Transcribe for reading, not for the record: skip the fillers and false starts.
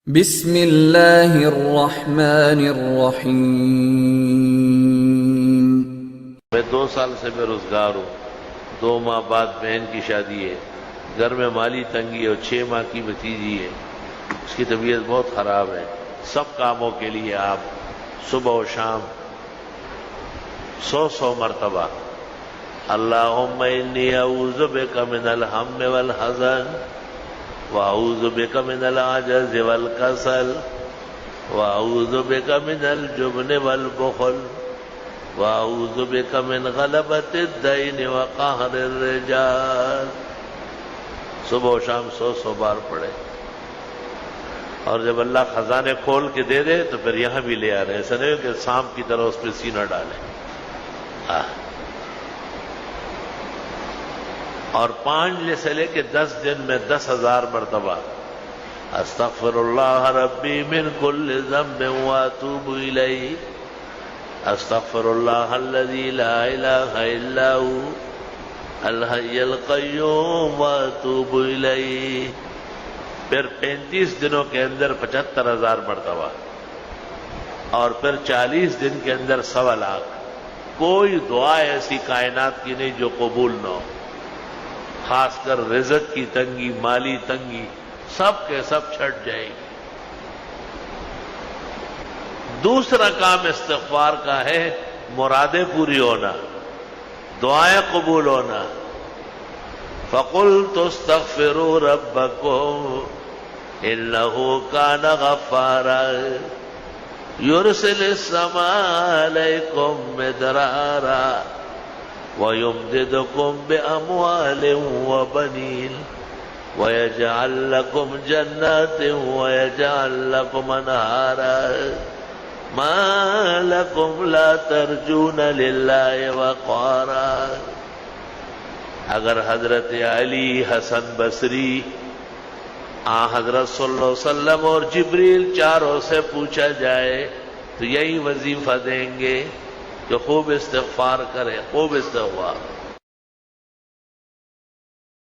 بسم اللہ الرحمن الرحیم۔ میں 2 سال سے بے روزگار ہوں، 2 ماہ بعد بہن کی شادی ہے، گھر میں مالی تنگی ہے اور 6 ماہ کی بھتیجی ہے، اس کی طبیعت بہت خراب ہے۔ سب کاموں کے لیے آپ صبح و شام 100 مرتبہ اللہم انی اعوذ بک من الہم والحزن وَأَعُوذُ بِكَ مِنَ الْعَجْزِ وَالْكَسَلِ وَأَعُوذُ بِكَ مِنَ الْجُبْنِ وَالْبُخْلِ وَأَعُوذُ بِكَ مِنْ غَلَبَةِ الدَّيْنِ وَقَهْرِ الرِّجَالِ۔ صبح و شام 100 بار پڑھے، اور جب اللہ خزانے کھول کے دے دے تو پھر یہاں بھی لے آ رہے، ایسا نہیں کہ سانپ کی طرح اس پہ سینہ ڈالیں۔ اور 5 سے لے کے 10 دن میں 10,000 مرتبہ استغفر اللہ ربی من کل ذنب واتوب الیہ، استغفر اللہ الذی لا الہ الا ہو الحی القیوم واتوب الیہ۔ پھر 35 دنوں کے اندر 75,000 مرتبہ، اور پھر 40 دن کے اندر 1.25 لاکھ۔ کوئی دعا ایسی کائنات کی نہیں جو قبول نہ ہو، خاص کر رزق کی تنگی، مالی تنگی، سب کے سب چھٹ جائے گی۔ دوسرا کام استغفار کا ہے مرادیں پوری ہونا، دعائیں قبول ہونا۔ فَقُلْتُ اسْتَغْفِرُوا رَبَّكُمْ إِنَّهُ كَانَ غَفَّارًا يُرْسِلِ السَّمَاءَ عَلَيْكُمْ مِدْرَارًا وَيُمْدِدْكُمْ بِأَمْوَالٍ وَبَنِينَ وَيَجْعَلْ لَكُمْ جَنَّاتٍ وَيَجْعَلْ لَكُمْ أَنْهَارًا مَا لَكُمْ لَا تَرْجُونَ لِلَّهِ وَقَارًا۔ اگر حضرت علی، حسن بصری، حضرت صلی اللہ علیہ وسلم اور جبریل چاروں سے پوچھا جائے تو یہی وظیفہ دیں گے کہ خوب استغفار کرے، خوب استغفار۔